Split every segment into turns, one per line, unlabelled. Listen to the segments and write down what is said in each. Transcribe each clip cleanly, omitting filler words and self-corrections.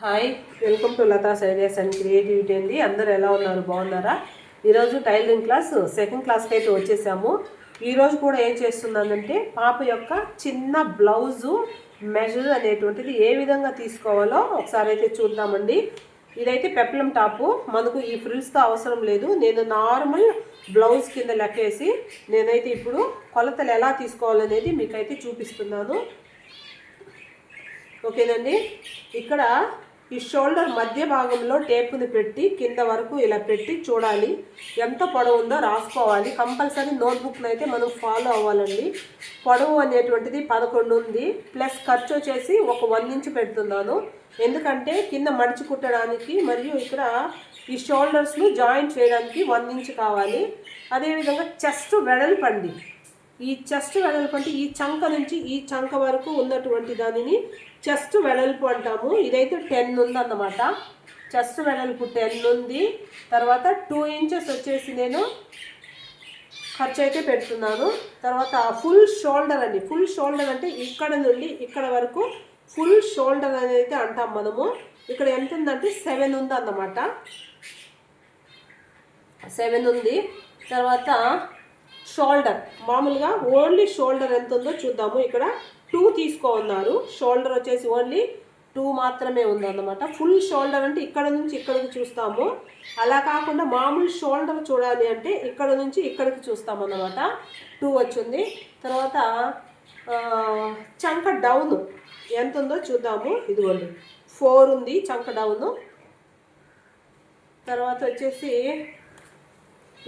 Hi, welcome to Latha's ideas and creativity అండి. అందరూ ఎలా ఉన్నారు? బాగున్నారా? ఈరోజు టైలరింగ్ క్లాస్ సెకండ్ క్లాస్కి అయితే వచ్చేసాము. ఈరోజు కూడా ఏం చేస్తున్నానంటే పాప యొక్క చిన్న బ్లౌజు మెజర్ అనేటువంటిది ఏ విధంగా తీసుకోవాలో ఒకసారి అయితే చూద్దామండి. ఇదైతే పెప్లం టాపు, మనకు ఈ ఫ్రిల్స్తో అవసరం లేదు. నేను నార్మల్ బ్లౌజ్ కింద లెక్కేసి నేనైతే ఇప్పుడు కొలతలు ఎలా తీసుకోవాలనేది మీకైతే చూపిస్తున్నాను. ఓకేనండి. ఇక్కడ ఈ షోల్డర్ మధ్య భాగంలో టేపుని పెట్టి కింద వరకు ఇలా పెట్టి చూడాలి. ఎంత పొడవు ఉందో రాసుకోవాలి. కంపల్సరీ నోట్బుక్ని అయితే మనం ఫాలో అవ్వాలండి. పొడవు అనేటువంటిది 11 ఉంది. ప్లస్ ఖర్చు వచ్చేసి ఒక 1 ఇంచ్ పెడుతున్నాను. ఎందుకంటే కింద మడిచి కుట్టడానికి మరియు ఇక్కడ ఈ షోల్డర్స్ను జాయింట్ చేయడానికి 1 ఇంచ్ కావాలి. అదేవిధంగా చెస్ట్ వెడల్పండి. ఈ చెస్ట్ వెడల్పు అంటే ఈ చంక నుంచి ఈ చంక వరకు ఉన్నటువంటి దానిని చెస్ట్ వెడల్పు అంటాము. ఇదైతే 10 ఉందన్నమాట. చెస్ట్ వెడల్పు 10 ఉంది. తర్వాత 2 ఇంచెస్ వచ్చేసి నేను ఖర్చు అయితే పెడుతున్నాను. తర్వాత ఫుల్ షోల్డర్ అండి. ఫుల్ షోల్డర్ అంటే ఇక్కడ నుండి ఇక్కడ వరకు ఫుల్ షోల్డర్ అనేది అంటాం మనము. ఇక్కడ ఎంత ఉందంటే 7 ఉందన్నమాట. 7 ఉంది. తర్వాత షోల్డర్ మామూలుగా ఓన్లీ షోల్డర్ ఎంత ఉందో చూద్దాము. ఇక్కడ 2 తీసుకోన్నారు. షోల్డర్ వచ్చేసి ఓన్లీ 2 మాత్రమే ఉందన్నమాట. ఫుల్ షోల్డర్ అంటే ఇక్కడ నుంచి ఇక్కడికి చూస్తాము. అలా కాకుండా మామూలు షోల్డర్ చూడాలి అంటే ఇక్కడ నుంచి ఇక్కడికి చూస్తామన్నమాట. 2 వచ్చింది. తర్వాత చంక డౌన్ ఎంత ఉందో చూద్దాము. ఇదిగోండి 4 ఉంది చంక డౌను. తర్వాత వచ్చేసి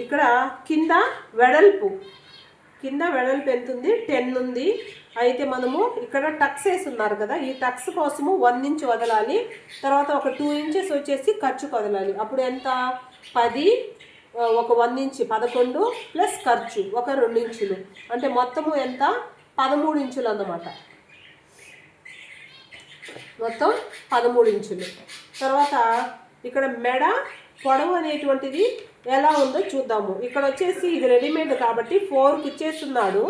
ఇక్కడ కింద వెడల్పు ఎంత ఉంది? 10 ఉంది. అయితే మనము ఇక్కడ టక్స్ వేసి ఉన్నారు కదా, ఈ టక్స్ కోసము 1 ఇంచ్ వదలాలి. తర్వాత ఒక 2 ఇంచెస్ వచ్చేసి ఖర్చుకు వదలాలి. అప్పుడు ఎంత? 10, ఒక 1 ఇంచ్ 11 ప్లస్ ఖర్చు ఒక 2 ఇంచులు అంటే మొత్తము ఎంత? 13 ఇంచులు అన్నమాట. మొత్తం 13 ఇంచులు. తర్వాత ఇక్కడ మెడ పొడవు అనేటువంటిది ఎలా ఉందో చూద్దాము. ఇక్కడ వచ్చేసి ఇది రెడీమేడ్ కాబట్టి 4కి ఇచ్చేస్తున్నాడు.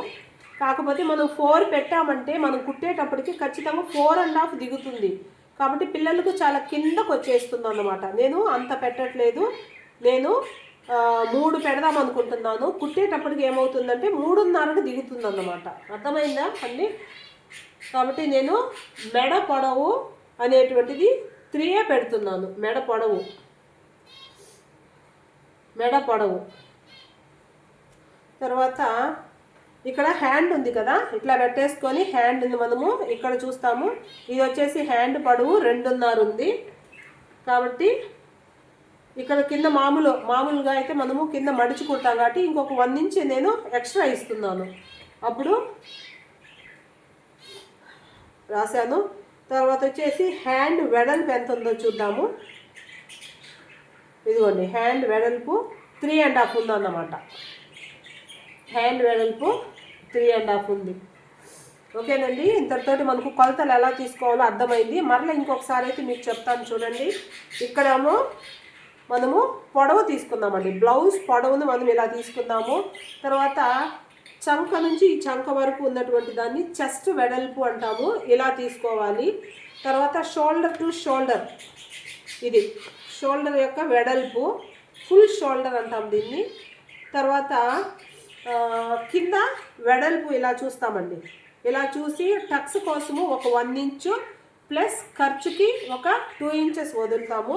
కాకపోతే మనం 4 పెట్టామంటే మనం కుట్టేటప్పటికి ఖచ్చితంగా 4.5 దిగుతుంది. కాబట్టి పిల్లలకు చాలా కిందకు వచ్చేస్తుంది అన్నమాట. నేను అంత పెట్టట్లేదు. నేను 3 పెడదాం అనుకుంటున్నాను. కుట్టేటప్పటికి ఏమవుతుందంటే 3.5కి దిగుతుంది అన్నమాట. అర్థమైందా అండి? కాబట్టి నేను మెడ పొడవు అనేటువంటిది 3 పెడుతున్నాను. మెడ పొడవు. తర్వాత ఇక్కడ హ్యాండ్ ఉంది కదా, ఇట్లా పెట్టేసుకొని హ్యాండ్ని మనము ఇక్కడ చూస్తాము. ఇది వచ్చేసి హ్యాండ్ పొడవు 2.5 ఉంది. కాబట్టి ఇక్కడ కింద మామూలుగా అయితే మనము కింద మడిచి కుడతాం కాబట్టి ఇంకొక 1 ఇంచ్ నేను ఎక్స్ట్రా ఇస్తున్నాను. అప్పుడు రాశాను. తర్వాత వచ్చేసి హ్యాండ్ వెడల్పు ఎంత ఉందో చూద్దాము. ఇదిగోండి హ్యాండ్ వెడల్పు 3.5 ఉందన్నమాట. హ్యాండ్ వెడల్పు 3.5 ఉంది. ఓకేనండి. ఇంతటితోటి మనకు కొలతలు ఎలా తీసుకోవాలో అర్థమైంది. మరలా ఇంకొకసారి అయితే మీకు చెప్తాను చూడండి. ఇక్కడేమో మనము పొడవు తీసుకుందామండి. బ్లౌజ్ పొడవును మనం ఇలా తీసుకుందాము. తర్వాత చంక నుంచి ఈ చంక వరకు ఉన్నటువంటి దాన్ని చెస్ట్ వెడల్పు అంటాము. ఇలా తీసుకోవాలి. తర్వాత షోల్డర్ టు షోల్డర్, ఇది షోల్డర్ యొక్క వెడల్పు ఫుల్ షోల్డర్ అంటాం దీన్ని. తర్వాత కింద వెడల్పు ఇలా చూస్తామండి. ఇలా చూసి టక్స్ కోసము ఒక 1 ఇంచు ప్లస్ ఖర్చుకి ఒక 2 ఇంచెస్ వదులుతాము.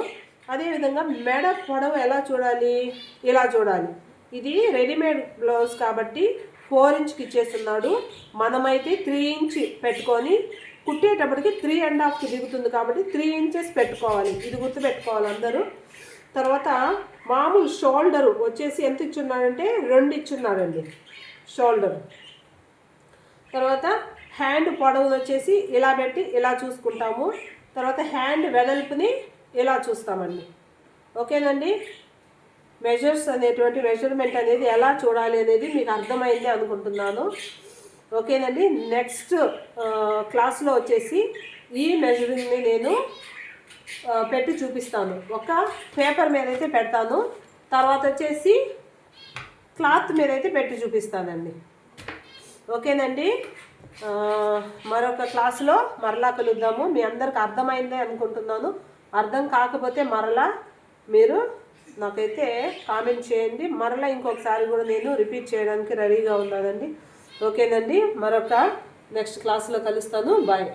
అదేవిధంగా మెడ పొడవు ఎలా చూడాలి? ఇలా చూడాలి. ఇది రెడీమేడ్ బ్లౌజ్ కాబట్టి 4 ఇంచ్కి ఇచ్చేస్తున్నాడు. మనమైతే 3 ఇంచ్ పెట్టుకొని కుట్టేటప్పటికి 3.5కి దిగుతుంది కాబట్టి 3 ఇంచెస్ పెట్టుకోవాలి. ఇది గుర్తుపెట్టుకోవాలి అందరూ. తర్వాత మామూలు షోల్డరు వచ్చేసి ఎంత ఇచ్చున్నాడంటే 2 ఇచ్చున్నాడండి షోల్డరు. తర్వాత హ్యాండ్ పొడవును వచ్చేసి ఇలా పెట్టి ఇలా చూసుకుంటాము. తర్వాత హ్యాండ్ వెడల్పుని ఇలా చూస్తామండి. ఓకేనండి. మెజర్మెంట్ అనేది ఎలా చూడాలి అనేది మీకు అర్థమైంది అనుకుంటున్నాను. ఓకేనండి. నెక్స్ట్ క్లాస్లో వచ్చేసి ఈ మెజరింగ్ని నేను పెట్టి చూపిస్తాను. ఒక పేపర్ మీద అయితే పెడతాను. తర్వాత వచ్చేసి క్లాత్ మీద అయితే పెట్టి చూపిస్తానండి. ఓకేనండి. మరొక క్లాసులో మరలా కలుద్దాము. మీ అందరికి అర్థమైందే అనుకుంటున్నాను. అర్థం కాకపోతే మరలా మీరు నాకైతే కామెంట్ చేయండి. మరలా ఇంకొకసారి కూడా నేను రిపీట్ చేయడానికి రెడీగా ఉన్నానండి. ఓకేనండి, మరొక నెక్స్ట్ క్లాస్లో కలుస్తాను. బాయ్.